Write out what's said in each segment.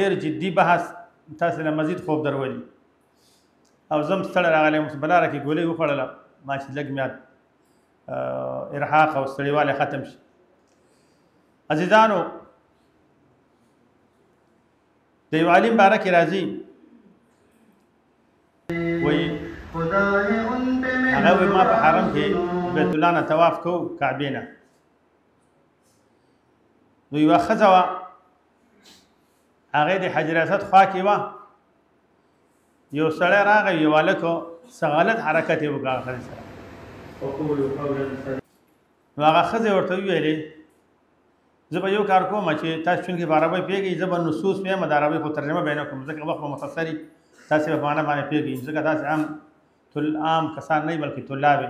ډېر جدي بحث تاسو له مزید خوب درولي او زم ستړی راغلی یم په لاره کې ګولۍ وخوړله ما چې لږ مې ارهاق او ستړیوالی ختم شي. عزیزانو د یو عالم باره کې راځي وایي هغه وایي ما په حرم کې بیت الله نه طواف کوو کعبې نه نو یوه ښځه وه هغې د حجر اسود خوا کې وه یو سړی راغی یو هلک څه غلط حرکت یې وکړ هغه ښځې سره نو هغه ښځې ورته وویلې زه به یو کار کوم چې تاسو چونکې په عربۍ پوهېږئ زه به نصوص ویم د عربۍ خو ترجمه به یې نه کوم ځکه وخت به مختصر وي تاسې به په معنی باندې پوهېږئ ځکه تاسې عام کسان نه بلکې طلاب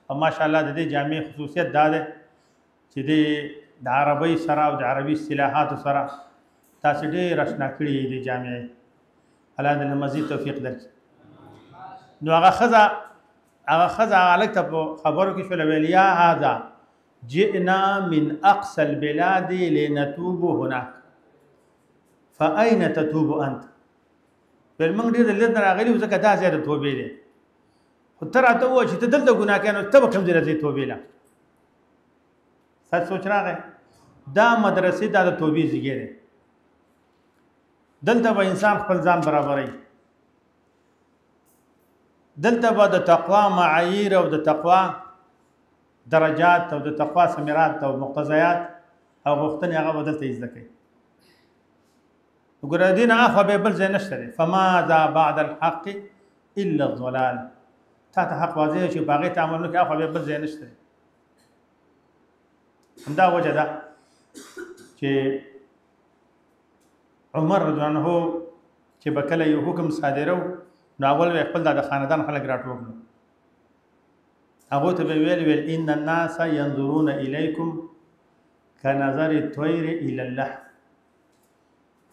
او ماشاءالله د دې جامع خصوصیت دا دی چې د عربۍ سره او د عربي اصطلاحاتو سره تاسې ډېر اشنا کړي دي جامعې الله دې مزید توفیق درکړي. نو هغه ښځه هلک ته په خبرو کې شوله ویل یا هذا جئنا من اقصى البلاد لنتوب هناك فاين تتوب انت ویل موږ ډېر د لرې نه راغلي وو ځکه دا ځای د توبې دی خو ته راته ووایه چې ته دلته ګناه کوې نو ته به کوم ځای ته ځې توبې له ستاسو سوچ راغی دا مدرسې دا د توبې ځای دی دلته به انسان خپل ځان برابروي دلته به د تقوا معايیر او د تقوا درجات او د تقوا ثمرات او مقتضیات او غوښتنې هغه به دلته زده کوي. وګوره دې نه اخوا بیا بل ځای نشته دی فماذا بعد الحق الا الضلال تا ته حق واضح چې په هغې تعامل نه کوي اخوا بیا بل ځای نشته دی. همدا وجه ده چې عمر رضی الله عنه چې به کله یو حکم صادرو نو اول به خپل د خاندان خلک راټول هغه ته به ویل ان الناس ينظرون اليكم كنظر الطير الى اللحم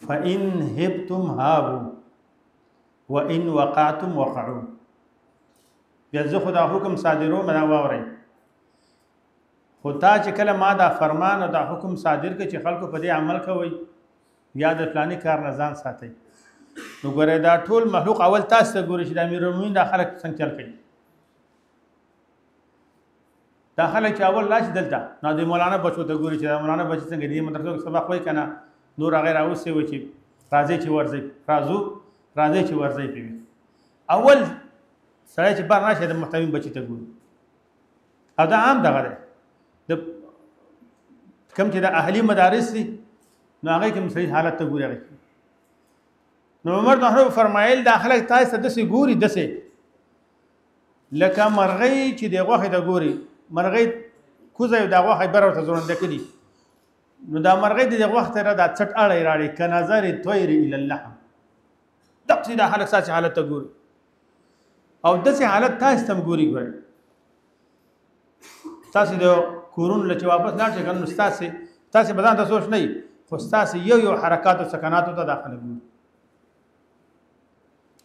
فان هبتم هابوا وان وقعتم وقعوا بیا زه خو دا حکم صادرو مدا واورئ خو تا چې کله ما دا فرمان او دا حکم صادر کړ چې خلکو په دې عمل کوئ یا د فلاني کار نه ځان ساتئ نو ګورئ دا ټول مخلوق اول تاسو ته ګوري چې د امیرالمؤمنین دا خلک څنګه چل کوي دا خلک چې اول راشي دلته نو د مولانا بچو ته ګوري چې د مولانا بچي څنګه دي مدرسو کې سبق وایي که نه نور هغې راوستې وایي چې راځئ چې ورځئ راځئ چې ورځئ پې اول سړی چې بار راشي د محتویم بچي ته ګوري او دا عام دغه دی د کوم چې د اهلي مدارس دي نو هغې کې هم صحیح حالت ته ګوري هغې نو عمر بن خطاب فرمایل دا خلک تاسې ته داسې ګوري داسې لکه مرغۍ چې د غوښې ته ګوري مرغۍ کوزه یو د غوښې بر ورته زورنده کړي نو دا مرغۍ د غوښې ته دا څټ اړی راړي که نظر طیر الی اللحم دقسې دا خلک ستاسې حالت ته ګوري او داسې حالت تاسې ته هم ګوري ګورئ تاسې د کورونو له چې واپس لاړ شئ که نو ستاسې به ځان ته سوچ نه وي خو ستاسې یو حرکاتو سکناتو ته دا خلک ګوري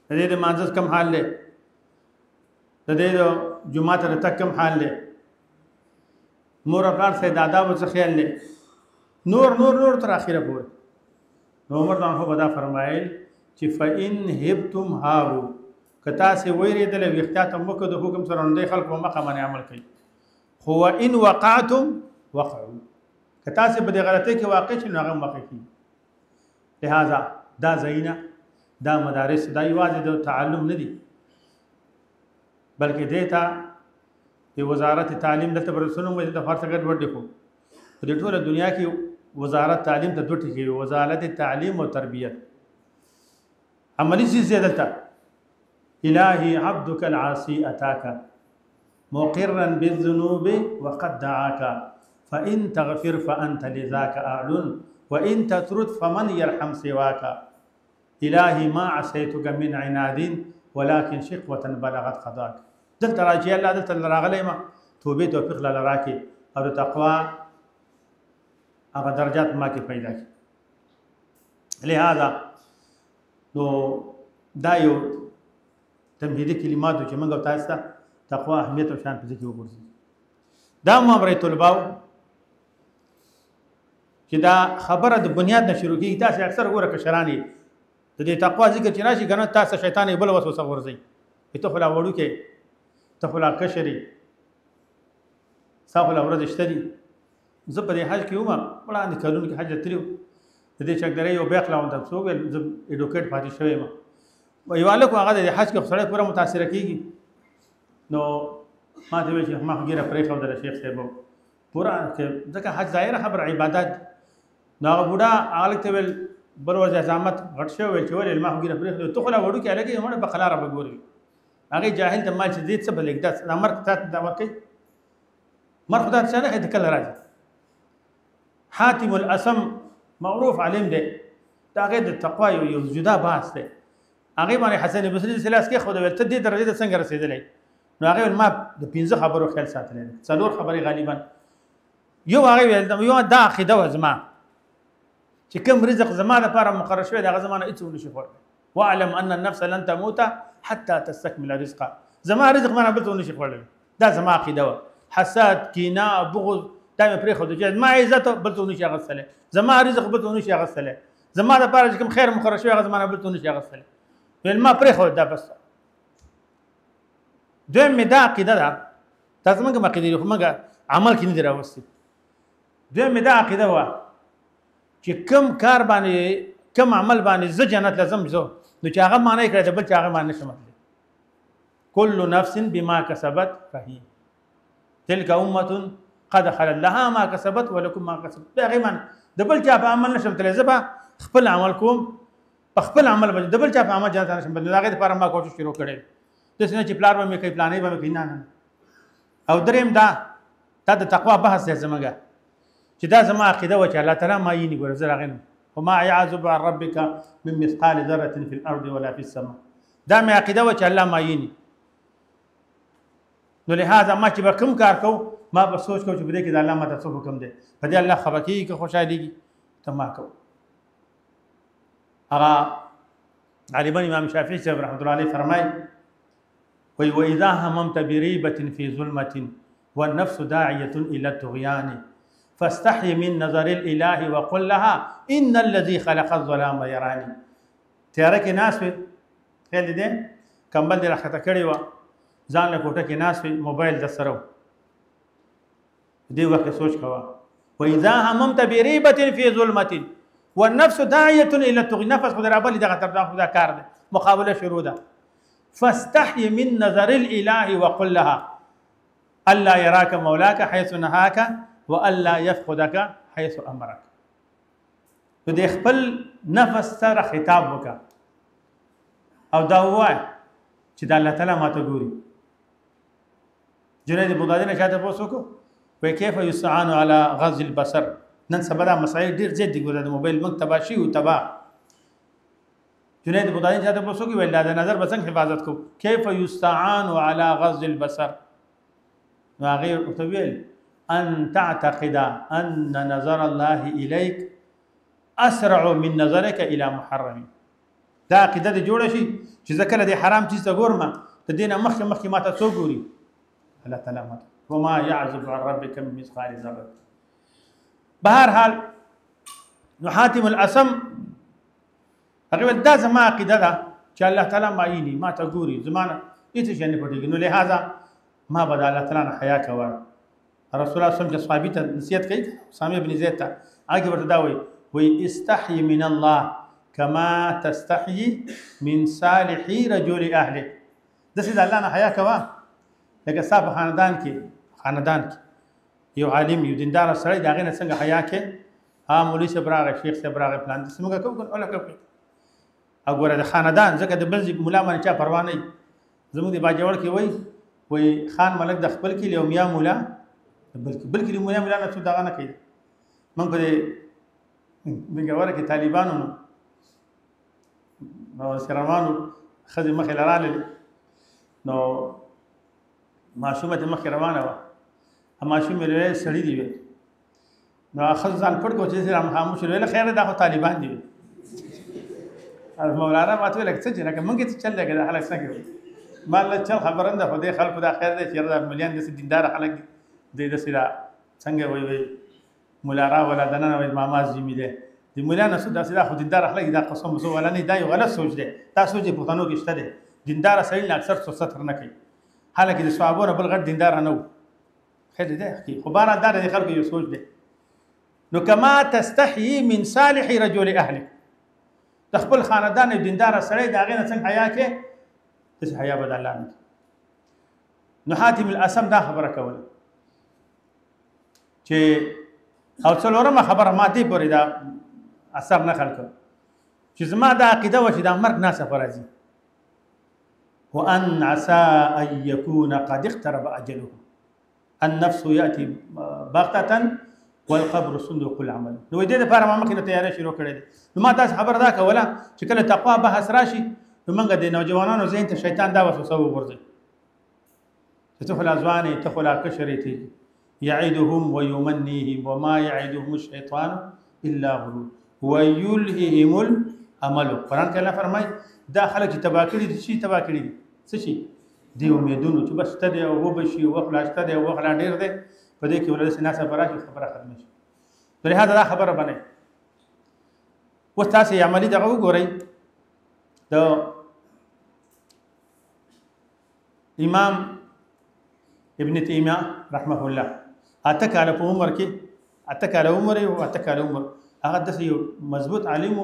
د دې د مانځه کم حال دی د دې د جومات ته تګ کم حال دی مور او پلار سره د آدابو څه خیال دی نور تر اخره پورې نو عمر بن خطاب دا فرمایل چې فإن هبتم هابوا که تاسې ویرېدلې وي احتیاط هم وکړو د حکم سره نو دی خلک په مخه باندې عمل کوي خو وإن وقعتم وقعوا که تاسې په دې غلطۍ کې واقع شئ نو هغه هم واقع کېږي. لہذا دا ځایونه دا مدارس دا یوازې د تعلم نه دي بلکې دې ته د وزارت تعلیم دلته به رسونه وایي دلته هر څه ګډوډ دي خو په دې ټوله دنیا کې وزارت تعلیم ته دوه ټکي وي وزارت تعلیم او تربیت عملي څیز دی دلته الهي عبدك العاصي اتاك مقرا بالذنوب وقد دعاك فإن تغفر فأنت لذاك أعل وإن تطرد فمن يرحم سواك إلهي ما عصيتك من عناد ولكن شقوة بلغت قضاك دلته راځي الله دلته راغلی ما توبې توفیق لاله راکړي او د تقوا هغه درجات ما کې پیدا کړي. لہذا نو دا یو تمهیدي کلماتو چې موږ تاسو ته تقوا اهمیت او شان په ذکر وګورئ دا مامورې طلباو چې دا خبره د بنیاد نه شروع کیږي تاسو اکثر ګوره کشران د دې تقوا ذکر چې راشي کنه تاسو شیطان یې بل وسوسه ورځي ته خلا وړو کې ته خلا کشري صاحب الاورد اشتري زه په دې حج کې ومه وړاندې کلونو کې حج تریو د دې چکدرې یو بیخ لاون ته څو ول زه اډوکیټ پاتې شوی ما ویواله کو هغه د حج کې سره پوره متاثر کیږي نو ما ته وی چې ما غیره پرې خو د شیخ صاحب پورا کې ځکه حج ظاهر خبر عبادت نو هغه بوډا هغه ته ویل بل ورځ زحمت غټ شو ویل چې ول ما غیره پرې ته خو لا وړو کې لګي موږ په خلاره بګوري هغه جاهل ته مال چې دې څه بلګ داس امر ته دا ورکي مر خدای څنګه هدا کله راځي حاتم الاسم معروف علم دی دا هغه د تقوا یو جدا باس دی هغه باندې حسن بصری سلاس کې خو د ته دې درجه څنګه رسیدلې نو هغه ما د 15 خبرو خیال ساتلې څلور خبرې غالبا یو هغه ویل یو دا عقیده وزما چې کوم رزق زما لپاره مقرر شوی دا زمانه هیڅ ونشي خور واعلم ان النفس لن تموت حتى تستكمل رزقها زما رزق ما نه بل ونشي خور دا زما عقیده حسد کینه بغض دا مې پرې خو د ما عزت بل ونشي غسله زما رزق بل ونشي غسله زما لپاره چې کوم خیر مقرر شوی هغه زمانه بل ونشي غسله ول ما پرې خو دا بس دویم مې دا عقیده ده تاسو موږ عقیده خو موږ عمل کې نه دی راوستي دویم مې دا عقیده وه چې کوم کار باندې کوم عمل باندې زه جنت لازم زه نو چې هغه معنی کړی بل چې هغه معنی نشم كل نفس بما كسبت رهين تلك امه قد خلت لها ما كسبت ولكم ما كسبت دا غي معنی د بل چا په عمل نشم تل زبا خپل عمل کوم خپل عمل باندې د بل چا په عمل جنت نشم بل هغه لپاره ما کوشش شروع کړی د سینې چې پلار به مې کوي پلانې به مې کوي نه او دریم دا د تقوا بحث دی زمګه چې دا زما عقیده و چې الله تعالی ما یې نه ګور زه راغلم وما يعزب عن ربك من مثقال ذره في الارض ولا في السماء دا مې عقیده و چې الله ما یې نه نو لهدا ما چې به کوم کار کو ما به سوچ کو چې بده کې د الله ماته څه حکم دی په دې الله خبر کیږي که خوشاليږي ته ما کو هغه غالبا امام شافعي صاحب رحمۃ اللہ علیہ فرمایي وی واذا هممت بريبه في ظلمه والنفس داعيه الى الطغيان فاستحي من نظر الاله وقل لها ان الذي خلق الظلام يراني تیاره کې ناس وي خیال دې کمبل دې راخته کړی و ځان له کوټه کې ناس وي موبایل د سره دې وخت سوچ کوا واذا هممت بريبه في ظلمه والنفس داعيه الى الطغيان نفس خدای رابلی دغه تر دا کار دی مقابله شروع ده فاستحي من نظر الاله وقل لها الا يراك مولاك حيث نهاك والا يفقدك حيث امرك نو د خپل نفس سره خطاب وکا او دا وای چې د الله تعالی ماته ګوري جنید بغدادي نه چاته پوسو کو وای کیف یستعان علی غض البصر نن سبا دا مسائل ډیر زیات دي ګوره د موبایل موږ تباشي او تبا جنید بغدادي چاته پوسو کی وای د نظر بسنګ حفاظت کو کیف یستعان علی غض البصر نو هغه او ویل ان تعتقد ان نظر الله اليك اسرع من نظرك الى محرم دا عقیده د جوړ شي چې ذکر د حرام چیز ته ګورم ته دینه مخکې ماته څو ګوري الله تعالی ماته وما يعزب عن ربك من مثقال ذره بهر حال نو حاتم الاسم هغه دا زما عقیده ده چې الله تعالی ما یې ماته ګوري زمانه هیڅ شي نه پټیږي نو لہذا ما به الله تعالی نه حیا کوم رسول الله صلی الله علیه وسلم صحابي ته نصیحت کوي سامي بن زید ته هغه ورته دا وی استحي من الله كما تستحي من صالح رجل اهله د سید الله نه حیا کوه لکه صاحب خاندان کې یو عالم یو دیندار سره داغه نه څنګه حیا کې ها مولوی صاحب راغی شیخ صاحب راغی پلان د سمګه کوم ولا کوي وګوره د خاندان ځکه د بل مولا باندې چا پروا نه زموږ د باجوړ کې وای خان ملک د خپل کې لیومیا مولا بلکې مولا نه څه داغه نه کوي من په بنګوره کې طالبانو نو سرمانو خځه مخې لراله نو ماشومه مخې روانه و ماشومه له سړی دی نو خځه ځان پټ کو چې سره خاموش له خیر دا خو طالبان دي مولانا ماته لکه څه چې موږ ته چل لګا خلک څنګه مال چل خبرنده خو دې خلکو دا خیر دی چې دا مليان د دیندار خلک دې د سره څنګه وای مولا را ولا دنه وای ماما زمي ده د مولا نسود داسې دا خو دیندار اخلاق دا قسم وسو ولا نه دا یو غلط سوچ دی دا سوچ په پښتنو کې شته دی دیندار سړی اکثر ستر نه کوي حالکه د صحابو نه بل غټ دیندار نه و خیر دی خو بار دار د خلکو یو سوچ دی نو کما تستحي من صالح رجل اهلك د خپل خاندان دیندار سړی دا غي نه څنګه حیا کې څه حیا بد الله نه نو حاتم الاسم دا خبره کوله چې او څلورمه خبره ما دې پورې دا اثر نه خلکو چې زما دا عقیده و چې دا مرګ ناسه فرضي وان عسى ان يكون قد اقترب اجله النفس ياتي بغته والقبر صندوق العمل نو دې لپاره ما مخکې تیاری شروع کړې نو ما تاسو خبر دا کوله چې کله تقوا بحث راشي نو موږ د نوجوانانو ذهن ته شیطان دا وسوسه وګرځي چې ته فلا ځواني ته فلا کشرتي يعدهم ويمنيهم وما يعدهم الشيطان الا غرور ويلههم الامل قرآن کې الله فرمایي دا خلک چې تبا کړي دي شي تبا کړي دي څه شي دی امیدونو چې بس ته دی او وبشي او خلاصته دی او خلا ډیر دی په دې کې ولله سناسه براشي خبره ختم شي په لهدا دا خبره باندې و تاسو عملي دغه وګورئ د امام ابن تیمیه رحمه الله اته کاله په عمر کې اته کاله عمر او اته کاله عمر هغه د یو مضبوط عالم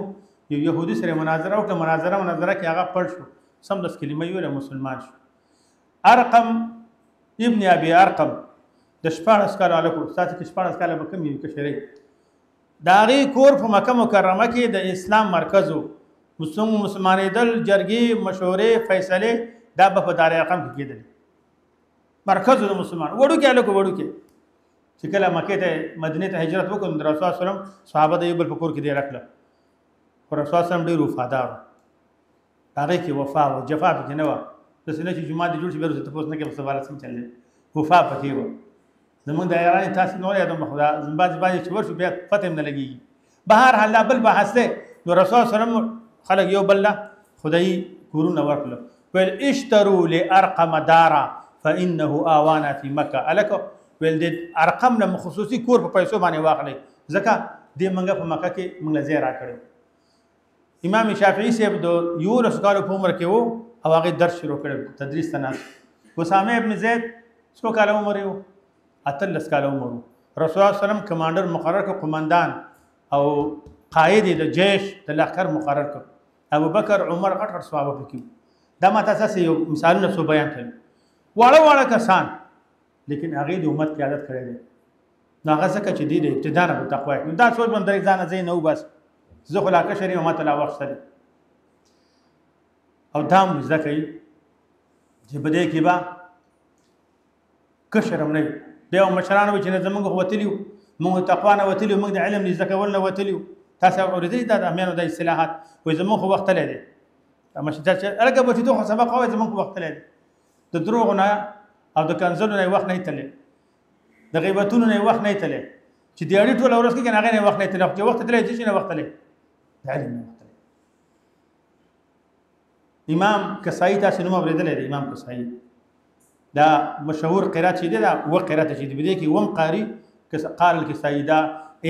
یو يهودي سره مناظره او مناظره کې هغه پړ شو سم د کلمې ویل مسلمان شو ارقم ابن ابي ارقم د شپاړس کاله الکو ساتي کې شپاړس کاله به کم یو کشري داغي کور په مکه مکرمه کې د اسلام مرکز مسلمانې دل جرګي مشورې فیصله دا په دار ارقم کې کېدل مرکز د مسلمان وړو کې الکو وړو کې چې کله مکه ته مدینه ته هجرت وکړ د رسول الله صلی الله علیه وسلم صحابه د یو بل په کور کې دی راکړه او رسول الله صلی الله علیه وسلم ډیر وفادار هغه کې وفا او جفا پکې نه و د سینې چې جمعه د جوړ شي ورته تاسو نه کې په سوال سم چلل وفا پکې و زمونږ د ایران تاسو نور یادوم خدا زمباز باندې چې ورشو بیا فتح نه لګي بهر حال بل بحث ده نو رسول الله صلی الله علیه وسلم خلق یو بل خدای کورونه ورکړه ول اشتروا لارقم دارا فانه اوانا في مكه الک ول د ارقم له خصوصي کور په پیسو باندې واخلي ځکه د منګه په مکه کې موږ زیرا کړو امام شافعي صاحب د یو رسول په عمر کې وو او هغه درس شروع کړ تدریس تناس اسامه ابن زید څو کال عمر یو اتلس کال عمر رسول الله صلی الله علیه وسلم کمانډر مقرر کړ قومندان او قائد د جیش د لښکر مقرر کړ ابو بکر عمر غټ صحابه پکې دا ما تاسو یو مثالونه سو بیان کړل واړه واړه کسان لیکن هغه د امت قیادت کړی دی نو هغه څه چې دی د ابتدا نه تقوا نو دا سوچ باندې ځان زین نو بس زه خلاقه شری او ماته لا وخت سره او دام ځکه چې بده کې با کشرم نه بیا مشرانو چې زمونږ وتلیو موږ تقوا نه وتلیو موږ د علم ځکه ول نه وتلیو تاسو اوریدئ دا امانو د اصلاحات وې زمونږ وخت لري مشته چې الګ به ته سبق او زمونږ وخت لري د دروغ نه او د کنزلو نه وخت نه تللی د غیبتونو نه وخت نه تللی چې د اړې ټول ورځ کې هغه نه وخت نه تللی چې وخت تللی چې نه وخت تللی د علم نه وخت تللی امام کسائی تاسو نوم اوریدلی دی امام کسائی دا مشهور قرات چې دی دا و قرات چې دی بده کې وم قاری قال الکسائی دا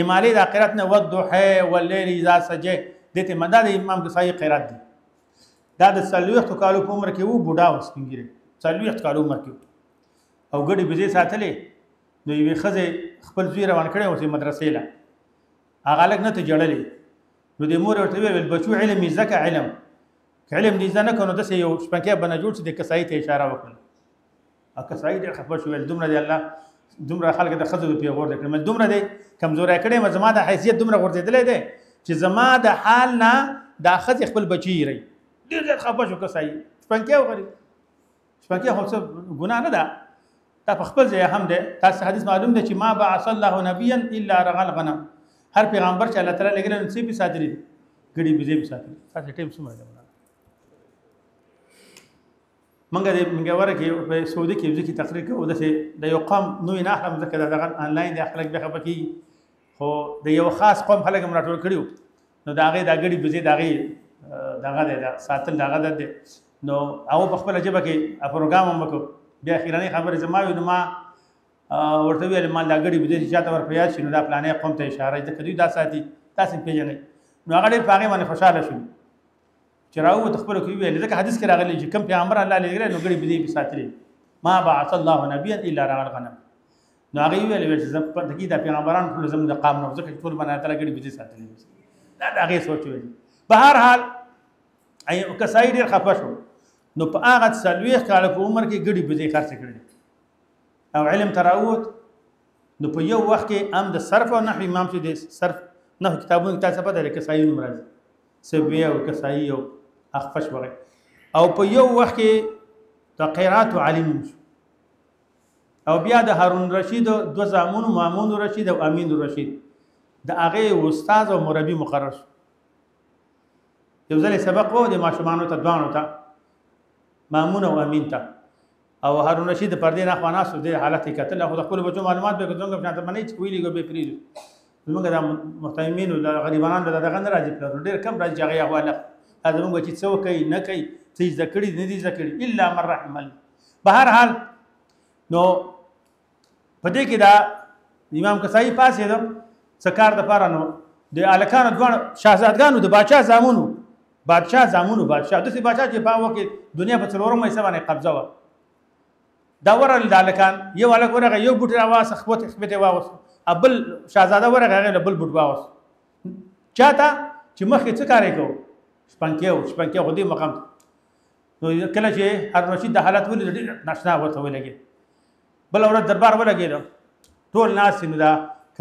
امالی دا قرات نه والضحى والليل اذا سجى دته مدد امام کسائی قرات دی دا د سلوخت کالو په عمر کې وو بوډا وسپینګری سلوخت کالو عمر کې او ګډي بيزي ساتلې نو یوه خزه خپل زوی روان کړي او سي مدرسې لا هغه لګ نه ته جړلې نو د مور ورته ویل بچو علم زکه علم علم دې ځنه کنه د یو شپکه بنه جوړ چې د کسای ته اشاره وکړه ا کسای دې خپل شو ول دومره دی الله دومره خلک د خزه په غور د کړم دومره دی کمزوري کړي ما زما د حیثیت دومره ورزیدلې دی چې زما د حال نه د خزه خپل بچی ری ډېر خپل شو کسای شپکه وغوري شپکه هو څه ګناه نه ده تا په خپل ځای هم ده تاسو حدیث معلوم ده چې ما بعث الله نبيا الا رغل غنم هر پیغمبر چې الله تعالی لګل نو څه به ساتلی ګډي بيزي به ساتلی تاسو ټیم سمره ده منګه ورکه په سعودي کې ځکه تقریر کوي د یو قوم نو نه احلم ځکه دغه انلاین د خلک به خبري خو د یو خاص قوم خلک مراتول کړیو نو داغه د ګډي بيزي دغه د ساتل دغه د نو او په خپل جبه کې پروګرام وکړو بیا اخیرانه خبره زماوي نو ما ورته ویل ما دا ګډي بده چې چاته ور پیاز شنو دا پلانې قوم ته اشاره ده کړی دا ساتي تاسو پیژنئ نو هغه ډېر په هغې باندې خوشحاله شو چې راووت خپلو کې وویل ځکه حدیث کې راغلی چې کوم پیغمبر الله لېږلی نو ګړې بېدې پې ساتلې ما بعث الله نبیا الا رعى الغنم نو هغې وویل چې زه په دې دا پیغمبران ټول زموږ د قام نه ځکه چې ټول باندې تعالی ګړې بېدې ساتلې دا د هغې سوچ ویل په هر حال کسایي ډېر خفه شو نو په هغه 40 کاله په عمر کې ګړې بېدې خرڅې کړې او علم ته راووت نو په یو وخت کې هم د صرف او نحو امام چې د صرف نحو کتابونو کې تاسو پته لرئ کسایي نوم راځي سبویه او کسایي او اخفش وغیره او په یو وخت کې د قرات عالم شو او بیا د هارون رشید دو زامنو مامون رشید او امین رشید د هغه استاد او مربي مقرر شو یو ځل سبق وو د ماشومانو ته دوانو ته مامون او امین ته او هارون رشید پر دې نه خواناسو د حالت کتل خو د خپل بچو معلومات به کوم څنګه ته باندې ویلي go به پریږي زموږ د محترمین او د غریبانو د دغه نه راځي پر ډېر کم راځي هغه حواله زموږ چې څه کوي نه کوي څه ذکرې نه دي ذکرې الا من رحم الله په هر حال نو په دې کې دا امام کسایي پاسې ده سکار د پاره نو د الکانو دوه شاهزادګانو د بادشاہ زامنو بادشاہ د سي بادشاہ چې په وخت دنیا په څلورمه حصہ باندې قبضه و دا ورل د الکان یو الک ورغه یو بوټ راواس خپته واوس ابل شاهزاده ورغه غل بل بوټ واوس چاته چې مخکې څه کارې کو شپنکیو خو دې مقام نو کله چې هر رشید د حالت ولې ناشنا ورته ولګي بل ورځ دربار ولګېده ټول ناس نو دا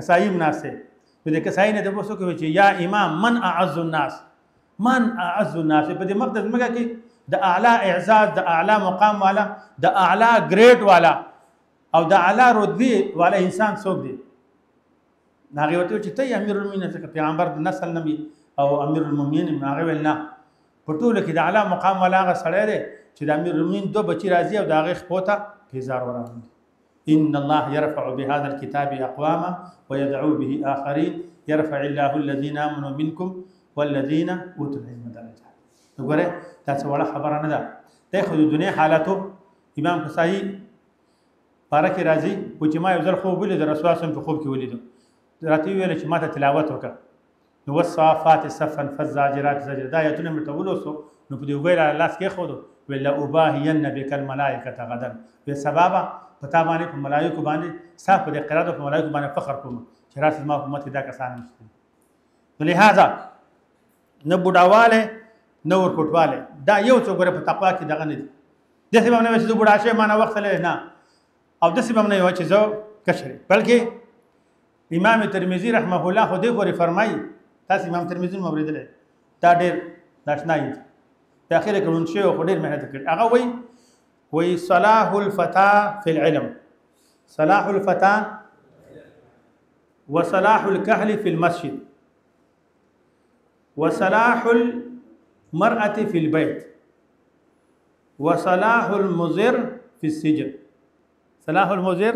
کسایي ناس نو د کسایي نه د وسو کوي چې یا امام من اعز الناس په دې مقدس مګه کې د اعلی اعزاز د اعلی مقام والا د اعلی ګریډ والا او د اعلی رتبه والا انسان څوک دی هغه ورته چې ته امیر المؤمنین څخه پیغمبر د نسل نبی او امیر المؤمنین هغه ویل نه په ټولو کې د اعلی مقام والا هغه سړی دی چې د امیر المؤمنین دوه بچي راځي او د هغې خپو ته هزار ورغلي ان الله يرفع بهذا الكتاب اقواما ويدعو به اخرين يرفع الله الذين امنوا منكم والذين اوتوا العلم درجات وګوره تاسو ولا خبره نه ده د خو د دنیا حالاتو امام کسایي بارک راضي و چې ما یو ځل خوب ولید رسول الله په خوب کې ولید راته ویل چې ما ته تلاوت وکړه نو والصافات صفا فالزاجرات زجر دا آیتونه مې ته ولوسو نو په دې وګړه لاس کې خو ویل اباهین بک الملائکه غدا په سبب پتا باندې په ملائکه باندې صاحب د قرات په ملائکه باندې فخر کوم چې راس ما حکومت دا کسان نشته لہذا نه بډاواله نه ورکوټواله دا یو څو غره په تقوا کې دغه نه دي د څه باندې چې بډا شه معنا وخت له نه او د څه باندې یو چې زو کشر بلکې امام ترمذی رحمه الله خو دې غوري فرمایي تاسو امام ترمذی موریدل دا ډېر داشنای په اخر کې ورن شي خو ډېر مهنت کړ هغه وای صلاح الفتى في العلم صلاح الفتى وصلاح الكهل في المسجد وصلاح المرأة في البيت وصلاح المزر في السجن صلاح المزر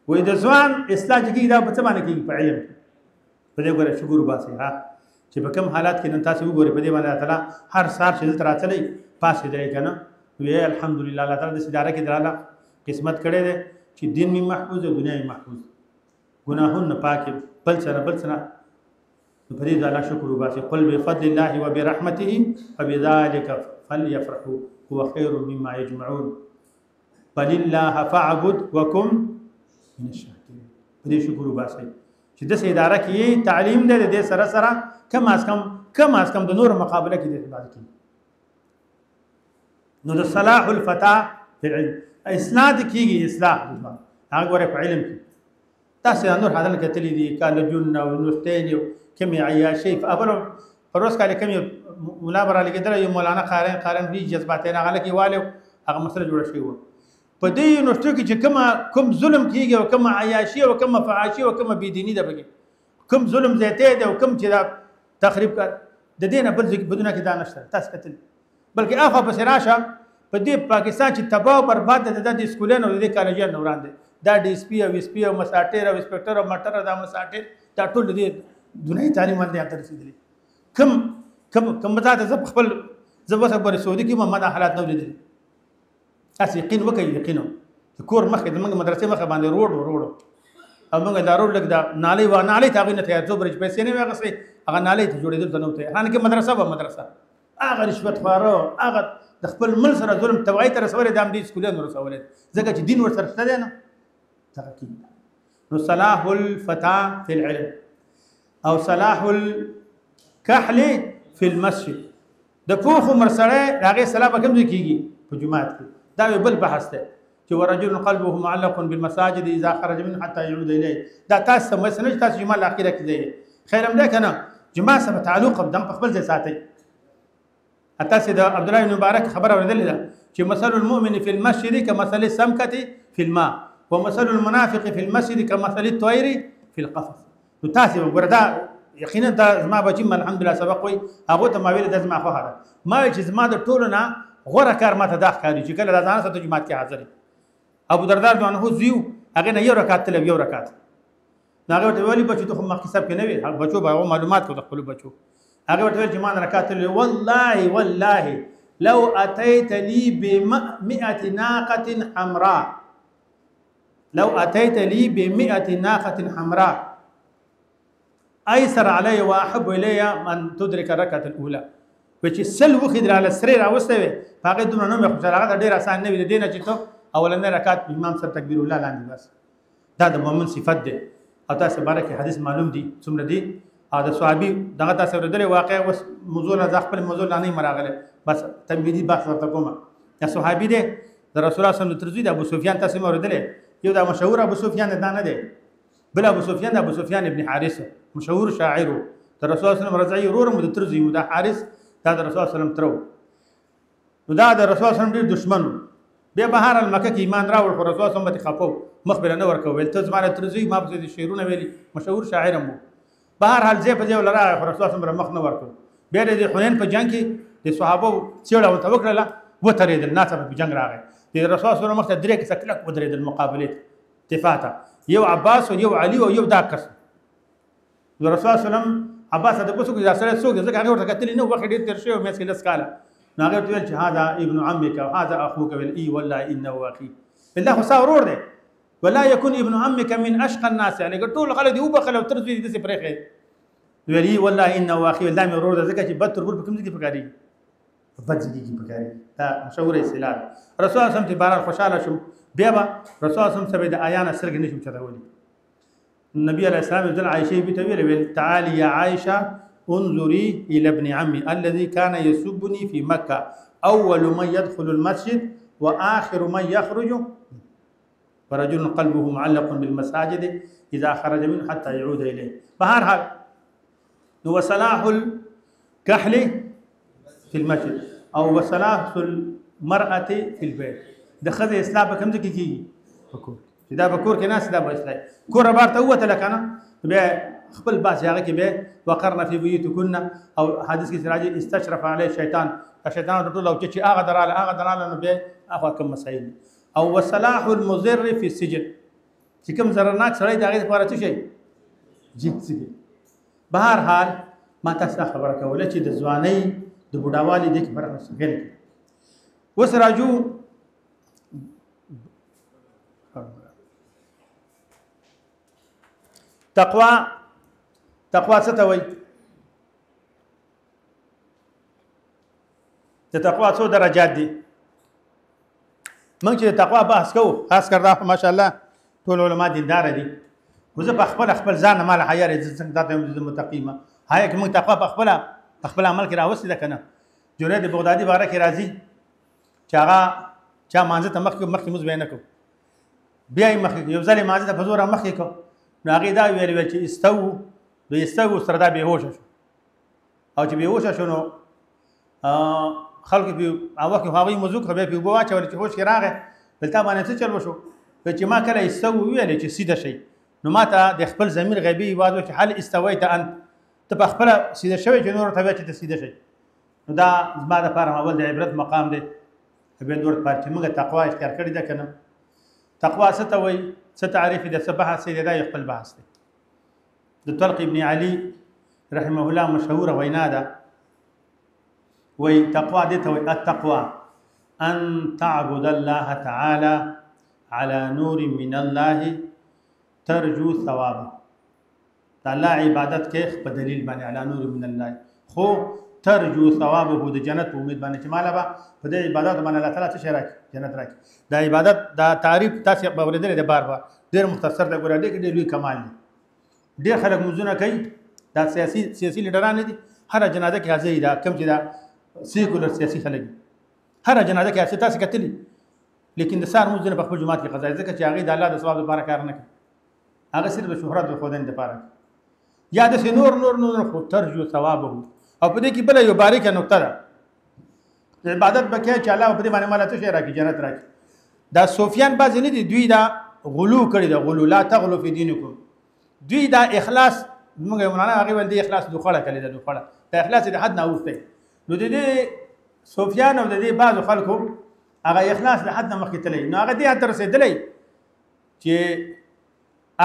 وإذا زوان اصلاح کی دا په څه باندې کې په علم په دې ګوره شکر وباسي ها چې په کوم حالات کې نن تاسو وګورئ په دې باندې تعالی هر سار چې تر اتلې پاسې دی کنه وی الحمدلله الله تعالی د سیداره کې دراله قسمت کړي دي چې دین می محفوظ او دنیا می محفوظ ګناهونه پاک بل سره په دې الله شکر وباسي قل بفضل الله وبرحمته فبذلك فليفرحوا هو خير مما يجمعون بل الله فاعبد وكن من الشاكرين په دې شکر وباسي چې د سیداره کې تعلیم دې د سره کم از کم د نور مقابله کې د اعتبار کې نو د صلاح الفتى في العلم اسناد کیږي اصلاح هغه غره په علم کې تاسو نور حاضر کتلې دي کالجون او نوستین کمی عیاشی ابلو پروس کاله کمی مولا برا لګیدل یو مولانا قارن دي جذباتین هغه کې والو هغه مسله جوړ شي و په دې نوستو کې چې کوم ظلم کیږي او کوم عیاشی او کوم فحاشی او کوم بيدینی ده بګي کوم ظلم زیاته ده او کوم چې دا تخریب کړ د دې نه بل بدونه کې دانشته تاسو کتل بلکې اخا په سراشه په دې پاکستان چې تباہ او برباد ده د سکولونو د کالجونو نوران دي دا ډي اس پی او اس پی او مساټر او انسپکټر او مټر دا مساټر دا ټول دې دنیوي تعلیم باندې اتر رسیدلي کوم ذات ز خپل زبر بر سعودي کې محمد حالات نو لیدل تاسو یقین وکړئ یقینو کور مخه د موږ مدرسې مخه باندې روډ او موږ دا روډ لګ دا نالي و نالي تاغې نه ته ځو برج پیسې نه وغسې هغه نالۍ ته جوړېدل ته نه وته هغه کې مدرسه به مدرسه هغه رشوت خواره هغه د خپل مل سره ظلم تبعی ته رسولې د امدي سکولانو رسولې ځکه چې دین ورسره شته دی نه دغه کې نو صلاح الفتى في العلم او صلاح الكحل في المسجد د پوخ عمر سره هغه صلاح کوم ځای کیږي په جمعات کې دا بل بحث دی چې ورجل قلبه معلق بالمساجد اذا خرج منه حتى يعود اليه دا تاسو مسنج تاسو جمعه الاخيره کې دی خیر هم ده کنه جمعه سره تعلق بدم په خپل ځای ساتي حتی سید عبد الله بن مبارک خبر اوریدل ده چې مثل المؤمن في المسجد كمثل السمكه في الماء ومثل المنافق في المسجد كمثل الطير في القفص نو تاسو وردا یقینا دا زما بچی الحمدلله سبق وي هغه ته ما ویل د زما خو هغه ما چې زما د ټولو نه غوره کار ماته دا ښکاري چې کله راځانه ته جمعات کې حاضر ابو دردار دوه نه زیو هغه نه یو رکعت تل یو رکعت هغه ته ویلي بچو ته مخکې سب کې نه وي بچو به معلومات کو د خپل بچو هغه ته ویل چې ما رکعت تل والله لو اتيت لي ب100 ناقه حمراء لو اتيت لي ب100 ناقه حمراء ايسر علي واحب الي من تدرك الركعه الاولى چې سل وخدر على السرير اوسوي هغه دونه نو مخ هغه ډیر آسان نه وي دینه چې ته اولنې رکعت امام سره تکبیر الله لاندې بس دا د مؤمن صفت ده او تاسو بارک حدیث معلوم دي څومره دي او د صحابي دغه تاسو ورته واقع وس موضوع نه خپل موضوع نه مراغله بس تمهیدی بحث ورته کوم یا صحابي ده د رسول الله صلی الله علیه وسلم د ابو سفیان تاسو ورته یو دا مشهور ابو سفیان نه ده بل ابو سفیان ابن حارثه مشهور شاعر د رسول الله صلی الله علیه وسلم رضی الله عنه د ترزی د حارث دا د رسول الله صلی الله علیه وسلم ترو نو دا د رسول الله صلی الله علیه وسلم دشمن بیا بهر المکه کې ایمان راوړ خو رسول الله صلی الله علیه وسلم خپو مخبر نه ورکو ویل ته زماره ترزی ما په دې شعرونه ویلي مشهور شاعر مو بهر حال ځای په ځای ولرا خو رسول الله صلی الله علیه وسلم مخ نه ورکو بیا د حنین په جنگ کې د صحابه چیړه او توکل و ترېدل ناڅه په جنگ راغی د رسول الله صلی الله علیه وسلم مخ ته درې کې سکلک ودرېدل مقابله اتفاقا یو عباس او یو علي او یو داکس د رسول الله صلی الله علیه وسلم عباس د پوسو کې ځاسره څوک ځکه هغه ورته کتلی نو وخت ډیر تر شوی مې سکه لسکاله نو هغه ویل چې هذا ابن عمك وهذا اخوك ویل ای والله انه اخي بالله خو ورور دی ولا يكون ابن عمك من اشقى الناس يعني ټول خلک دی وبخل او ترځي دي سي پرېخه ویل ای والله انه اخي ول دامه ورور دی ځکه چې بد تربور په کوم ځای کې پکاري په بد ځای کې پکاري دا مشهور اصطلاح رسول الله صلی الله علیه وسلم خوشاله شو بیا با رسول الله صلی الله علیه وسلم د آیان سرګ نشم چتاولي النبي عليه السلام يقول عائشة بتويل تعالي يا عائشة انظري إلى ابن عمي الذي كان يسبني في مكة أول من يدخل المسجد وآخر من يخرج ورجل قلبه معلق بالمساجد إذا خرج منه حتى يعود إليه فهر حال هو صلاح الكحل في المسجد أو وصلاح المرأة في البيت دخل إسلام كم ذكي كي دا بکور کې ناس دا بسلای کور بار ته وته لکنه به خپل باس هغه کې به وقرنا فی بیوتکن او حدیث کې راځي استشرف علی شیطان شیطان ټول او چې هغه دراله نو به هغه کوم مسائل او وصلاح المضر فی السجن چې کوم زرناک سړی دا غي لپاره څه شي جیت سي بهر حال ما تاسو خبره کوله چې د ځواني د بډاوالي د خبره سګل وس راجو تقوا څه ته وایي د تقوا څو درجات دي موږ چې د تقوا بحث کوو خاص کر دا ماشاءالله ټول علما دیندار دي خو زه په خپل ځان مال حیا څنګه داته متقیمه حیا کې موږ تقوا په خپل عمل کې راوستي ده کنه جنید بغدادي باره کې راځي چې هغه چا مانځه ته مخکې موږ بیان کوو بیا یې مخکې یو ځل مانځه ته په زور مخکې کوو نو هغې دا ویل چې استو سره دا بېهوشه شو او چې بېهوشه شو نو خلکو پې وخت هغوی موضوع خو بیا پې اوبه واچولې چې هوش کې راغی دلته باندې څه چل وشو چې ما کله استو وویلې چې سیده شئ نو ما ته د خپل ضمیر غیبي یواد و چې هل استویت انت ته په خپله سیده شوی چې نور ته بیا چې ته سیده شئ نو دا زما دپاره اول د عبرت مقام دی بیا نور دپاره چې موږ تقوا اختیار کړې ده که نه تقوا څه ته وایي څه تعریف دی څه بحث دی دا یو خپل بحث دی د طلق ابن علي رحمه الله مشهوره وینا ده وی تقوا دې ته وایي التقوا ان تعبد الله تعالى على نور من الله ترجو ثوابه د الله عبادت کې په دلیل باندې علی نور من الله خو ترجو ثوابه د جنت په امید باندې چې مالا به په دې عبادت باندې الله تعالی څه شي راکړي جنت راکړي دا عبادت دا تعریف تاسو په ورېدل دي بار بار ډېر مختصر دی ګوره ډېر لوی کمال دی ډېر خلک منځونه کوي دا سیاسي لیډران دي هر جنازه کې حاضر دا کم چې دا سیکولر سیاسي خلک هر جنازه کې حاضر تاسو کتلی لیکن د سار منځونه په خپل جماعت کې قضا ځکه چې هغه د الله د ثواب لپاره کار نه کوي هغه صرف د شهرت د خودن لپاره یا د نور خو ترجو ثوابه او په دې کې بل یو باریکه نقطه ده عبادت بکې چې الله په دې باندې مال ته شي راکړي جنت راکړي دا صوفیان باز نه دي دوی دا غلو کړی دا غلو لا تغلو فی دینکم دوی دا اخلاص موږ مولانا هغه ول دی اخلاص دوخړه کړی دا دوخړه دا اخلاص د حد نه اوسته نو د دې صوفیان او د دې بعض خلکو هغه اخلاص د حد نه مخکې تللی نو هغه دې حد رسیدلی چې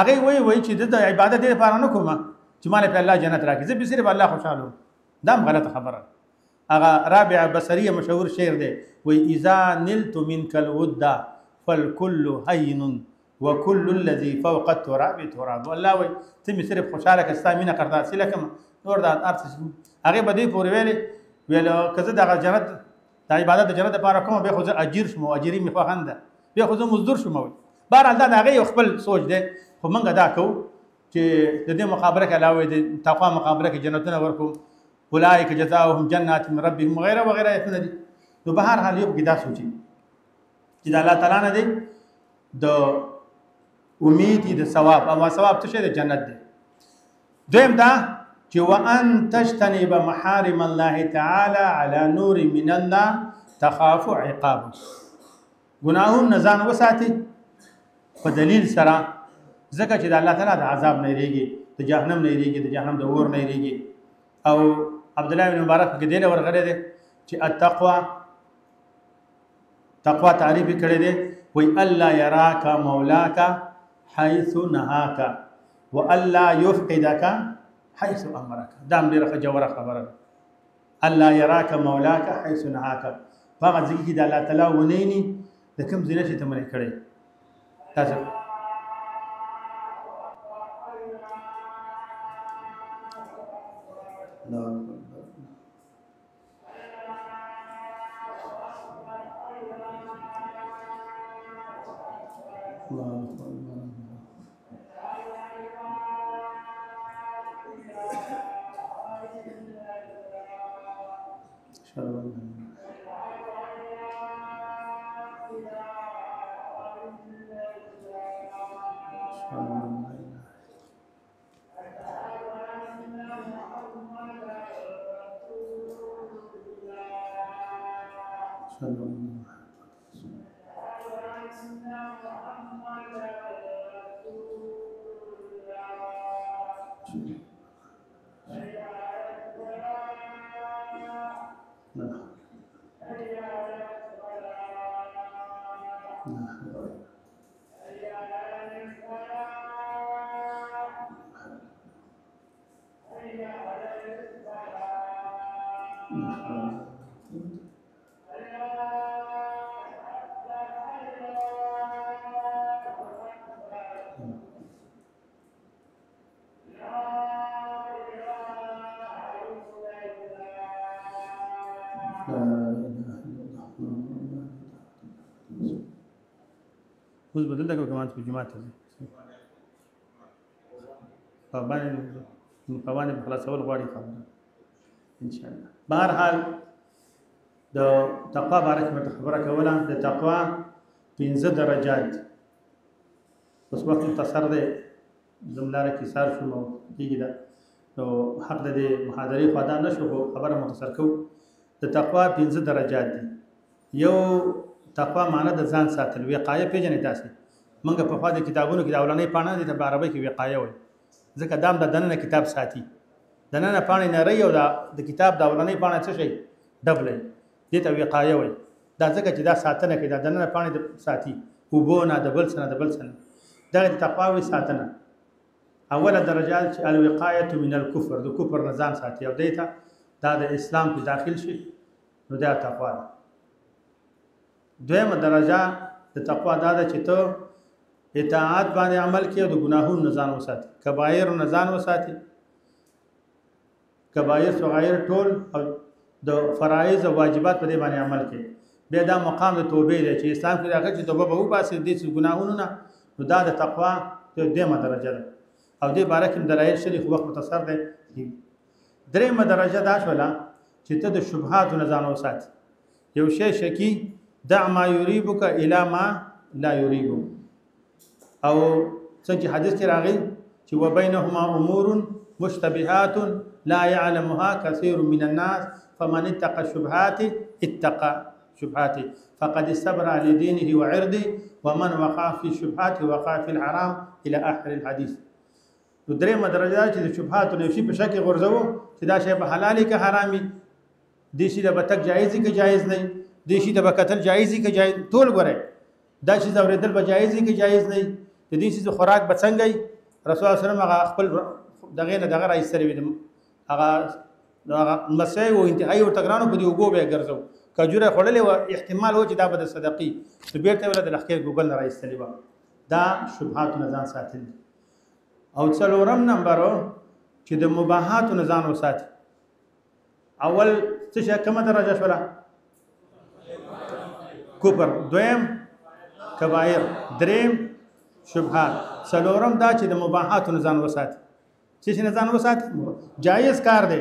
هغه وای چې د عبادت لپاره نه کوم چې مال په الله جنت راکړي زه به صرف الله خوشاله دام غلط خبره اغا رابع بصريه مشهور شعر دی وی اذا نلت منك الود فالكل هين وكل الذي فوق التراب تراب والله وی تم صرف خوشاله کستا مینه کردا سلکم نور دا ارث هغه بدی پور ویل کزه د جنت د عبادت د جنت لپاره کوم به خو اجر شمو اجری می فهنده به خو مزدور شمو بهر الله دا هغه خپل سوچ دی خو منګه دا کو چې د دې مقابله کې علاوه د تقوا مقابله کې جنتونه ورکو اولئک جزاؤهم جنات من ربهم وغيرها وغيرها ایتونه دي نو به هر حال یو کې دا سوچي چې د الله تعالی نه دی د امید د ثواب او ثواب څه د جنت دی دویم دا چې وان تجتنب محارم الله تعالی على نور من الله تخاف عقابه ګناهون نزان وساتي په دلیل سره ځکه چې د الله تعالی د عذاب نه یریږي د جهنم نه یریږي د جهنم د اور نه یریږي او عبد الله بن مبارک کې دینه ورغړې دي چې تقوا تعریف کړي دي وی الله يراك مولاك حيث نهاك والا يفقدك حيث امرك دا ډیره جوړه خبره الله يراك مولاك حيث نهاك هغه ځکه چې د الله تعالی ونیني د کوم ځای چې تمره کړي تاسو اوس بدل دغه کومات په جماعت ته په باندې خلاصول غواړي خبره ان شاء الله بهر حال د تقوا بارک مت خبره کوله د تقوا 15 درجات اوس وخت مختصر دی زملاره کې سار شو کېږي دا نو حق د محاضرې خدا نشو خبره مختصر کو د تقوا 15 درجات دي یو تقوا معنی د ځان ساتل وقایه پیژنې تاسو منګه په خوا د کتابونو کې د اولنې پاڼه د عربی کې وقایه وي ځکه دام د دننه کتاب ساتي دننه پاڼه نه ری او د کتاب د اولنې پاڼه څه شي ډبلې دې ته وقایه وي دا ځکه چې دا ساتنه کې د دننه پاڼه ساتي او بونه د بل سره دا د تقوا وي ساتنه اوله درجه چې الوقایه من الكفر د کفر نه ځان ساتي او دیته دا د اسلام په داخل شي نو دا تقوا ده دویمه درجه د تقوا دا ده چې ته اطاعت باندې عمل کې او د ګناهونو نه ځان وساتي کبایر نه ځان وساتي کبایر صغایر ټول او د فرایض او واجبات په دې باندې عمل کې بیا دا مقام د توبې دی چې اسلام کې راغلی چې توبه به وباسي د ګناهونو نه نو دا د تقوا د دیمه درجه ده او دې باره کې دلایل شری خو وخت متصر دی دریمه درجه دا شوله چې ته د شبهات نه ځان وساتي یو شی شکی دع ما یریبک الی ما لا یریبک او څنګه حدیث کې راغلی چې وبینهما امور مشتبهات لا يعلمها كثير من الناس فمن اتقى الشبهات اتقى شبهات فقد استبرأ لدينه وعرضه ومن وقع في الشبهات وقع في الحرام الى اخر الحديث. درېمه درجه چې د شبهات نو شي په شکه غورځو چې دا شی په حلالي کې حرامي دي شي د بتک جایزي کې جایز نه دي شي د بکتل جایزي کې جایز ټول غره دا شي د اوریدل په جایزي کې جایز نه د دې شي د خوراک بڅنګي رسول الله صلی الله علیه وسلم خپل دغه نه دغه راځي وي هغه مسای او انتهایی او تګرانو په دی وګو به ګرځو کجوره خړلې او احتمال و چې دا به د صدقې بیرته ولر د لخر ګوګل نه راځي و دا شبهات نه ځان ساتل او څلورم نمبر چې د مباحات نه ځان وساتي اول څه کومه درجه شوله کفر دویم کبایر دریم شبهات څلورم دا چې د مباحات نه ځان وساتي چې نه ځان وساتي جایز کار دی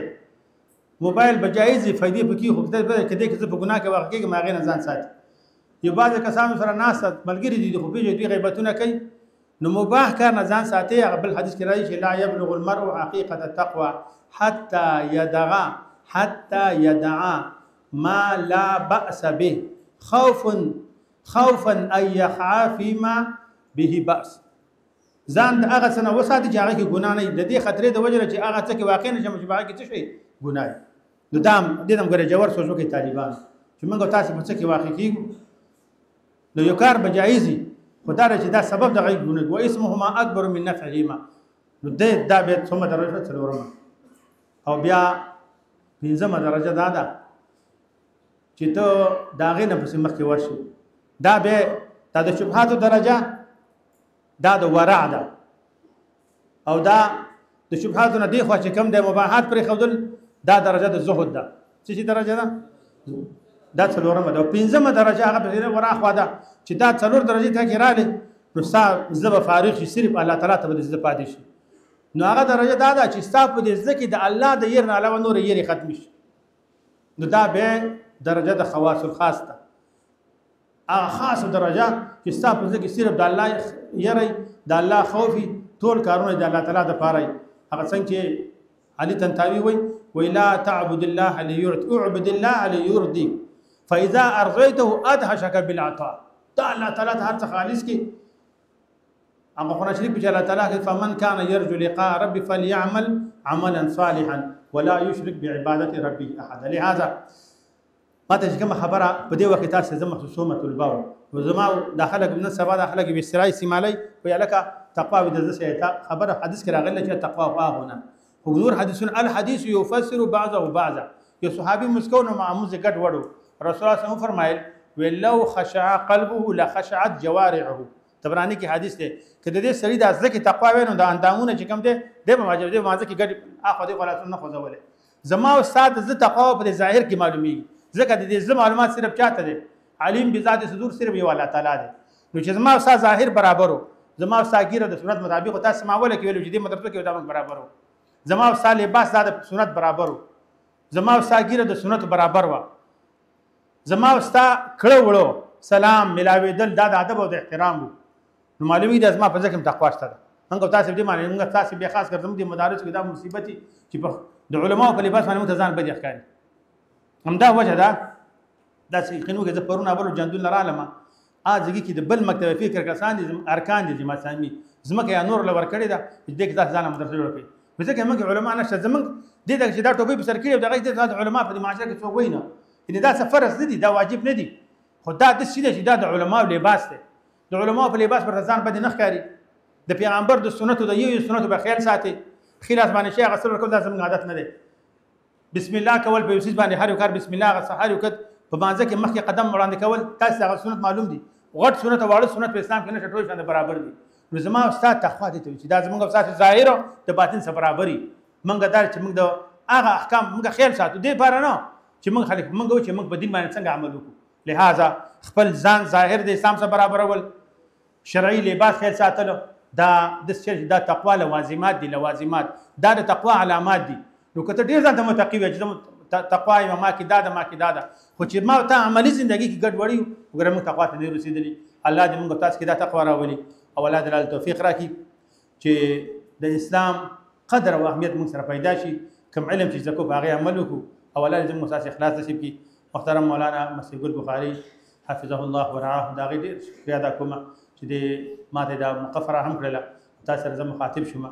موبایل به جایز فائدې پکې خو کده کده چې په ګناه کې واقع کې ماغې نه ځان ساتي یو بعض کسان سره ناس ملګری دي خو پیږي دوی غیبتونه کوي نو مباح کار نه ځان ساتي قبل حدیث کې راځي چې لا يبلغ المرء حقيقه التقوى حتى يدع ما لا بأس به خوفا ان يقع فيما به بأس ځان د هغه څه نه وساتي چې هغه کې ګناه نه د دې خطرې د وجه چې هغه څه کې واقع نه شي چې هغه کې څه شي ګناه نو دا د دې موږ جوړ سوچو کې طالبان چې موږ تاسو په څه کې واقع کیږو نو یو کار بجایزي خدای چې دا سبب د غي ګناه او اسمهما اکبر من نفعهما نو دا به څومره درجه څلورم او بیا پنځمه درجه دا ده چې ته داغه نه پس مخ کې ورشي دا به د شبهات درجه دا د ورع ده او دا د شبهات نه دی خو چې کم د مباحات پر خودل دا درجه د زهد ده چې درجه ده دا څلورمه ده پنځمه درجه هغه په ورع خو ده چې دا څلور درجه ته کې رااله نو زب فارغ شي صرف الله تعالی ته د عزت پاتې شي نو هغه درجه دا ده چې ستاسو په دې ځکه د الله د ير نه علاوه نور ير ختم شي نو دا به درجه د خواص الخاص ده هغه خاصه درجه چې ستاسو په ځکه صرف د الله يري د الله خوفي ټول کارونه د الله تعالی د پاره هغه څنګه چې علي تنتاوي وي لا تعبد الله اعبد الله ليرضي فاذا ارضيته ادهشك بالعطاء دا الله تعالی هر څه خالص کی هغه قرآن شریف کې الله تعالی فمن كان يرجو لقاء ربي فليعمل عملا صالحا ولا يشرك بعباده ربه احد لهذا ماته چې کوم خبره په دې وخت تاسو زما خصومت الباو وزما داخله من سبا داخله کې بسترای سیمالي وی الکه تقوا د ذات خبره حدیث کې راغلی چې تقوا واهونه حضور حدیثن الحديث يفسر بعضه بعضا یو صحابي مسکون معموز ګډ وړو رسول الله صلی الله علیه وسلم فرمایل ولو خشع قلبه لخشعت جوارحه تبرانی کې حدیث ده کله دې سړی د ځکه تقوا وینو د اندامونه چې کوم ده د مواجب د مازه کې ګډ اخو دې خلاص نه خوځولې زما استاد ز تقوا په ظاهر کې معلومي ځکه د دې معلومات صرف چاته ده علیم بذات صدور صرف یو الله تعالی ده نو چې زما استاد ظاهر برابرو زما استاد ګیره د سنت مطابق تاسو ماوله کې ویلو چې دې مدرسه کې ودامک برابرو زما استاد لباس د سنت برابرو زما استاد ګیره د سنت برابر و زما استاد کړه وړو سلام ملاوي دل د ادب او د احترام نو معلومي د ازما په ځکه تقوا شته موږ تاسو دې معنی موږ تاسو به خاص کړم د مدارس کې دا مصیبتي چې د علماو په لباس باندې متزان بدی ښکاري همدا وجه ده دا چې خنوګه د پرونه بل جندول نه رالمه اځګي کې د بل مکتب فکر کسان دي ارکان دي جماعت سامي زمکه یا نور لور کړی دا دې کې تاسو ځان مدرسه جوړ کړئ ځکه موږ علما نشه زمنګ دې دا چې دا ټوپې په سر کې دغه د علما په معاشره کې څو وینه ان دا فرض نه دي دا واجب نه دي خدای د سیده چې دا د علما لباس دی د علما په لباس پر ځان باندې نه ښکاری د پیغمبر د سنتو د یو سنتو په خیال ساتي خلاف باندې شي غسل کول د زموږ عادت نه دی بسم الله کول په یوسف باندې هر یو کار بسم الله غسل هر یو کد په باندې کې مخکې قدم وړاندې کول تاسو هغه سنت معلوم دي غټ سنت او واړه سنت په اسلام کې نه شټوي شاند برابر دي نو زما او ستا تقوا دې ته وایي چې دا زموږ او ستاسو ظاهر د باطن سره برابري موږ دا چې موږ د هغه احکام موږ خیال ساتو دې لپاره نه چې موږ خلک موږ چې موږ په دین باندې څنګه عمل وکړو لہذا خپل ځان ظاهر د اسلام سره برابرول شرعي لباس خیال ساتلو دا تقوا لوازمات دي لوازمات دا د تقوا علامات دي نو کته ډیر ځان ته متقی وي چې تقوا ما کې دا خو چې ما ته عملی ژوندۍ کې ګډوډي وګوره موږ تقوا ته نه رسیدلی الله دې موږ تاسو کې دا تقوا راولي او الله دې توفیق راکړي چې د اسلام قدر او اهمیت موږ سره پیدا شي کوم علم چې زکو په هغه عمل وکړو او الله دې موږ تاسو اخلاص نصیب کړي محترم مولانا مسیح ګل بخاری حفظه الله ورعاه دا غیر پیدا کوم چې دې ماته دا مقفره هم کړله تاسو سره زه مخاطب شوم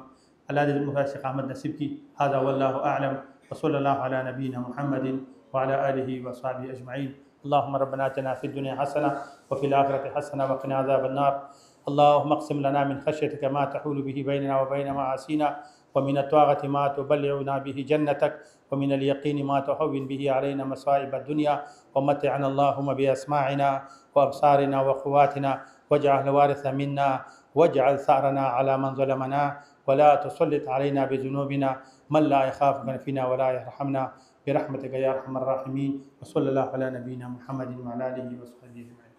الله دې موږ استقامت نصیب کړي هذا والله اعلم وصلى الله على نبينا محمد وعلى آله وصحبه أجمعين اللهم ربنا آتنا في الدنيا حسنة وفي الآخرة حسنة وقنا عذاب النار اللهم اقسم لنا من خشيتك ما تحول به بيننا وبين معاصينا ومن الطاعة ما تبلغنا به جنتك ومن اليقين ما تهون به علينا مصائب الدنيا ومتعنا اللهم بأسماعنا وأبصارنا وقواتنا واجعل الوارث منا واجعل ثأرنا على من ظلمنا ولا تسلط علينا بذنوبنا من لا يخافك فينا ولا يرحمنا برحمتك يا ارحم الراحمين وصلى الله على نبينا محمد وعلى اله وصحبه اجمعين.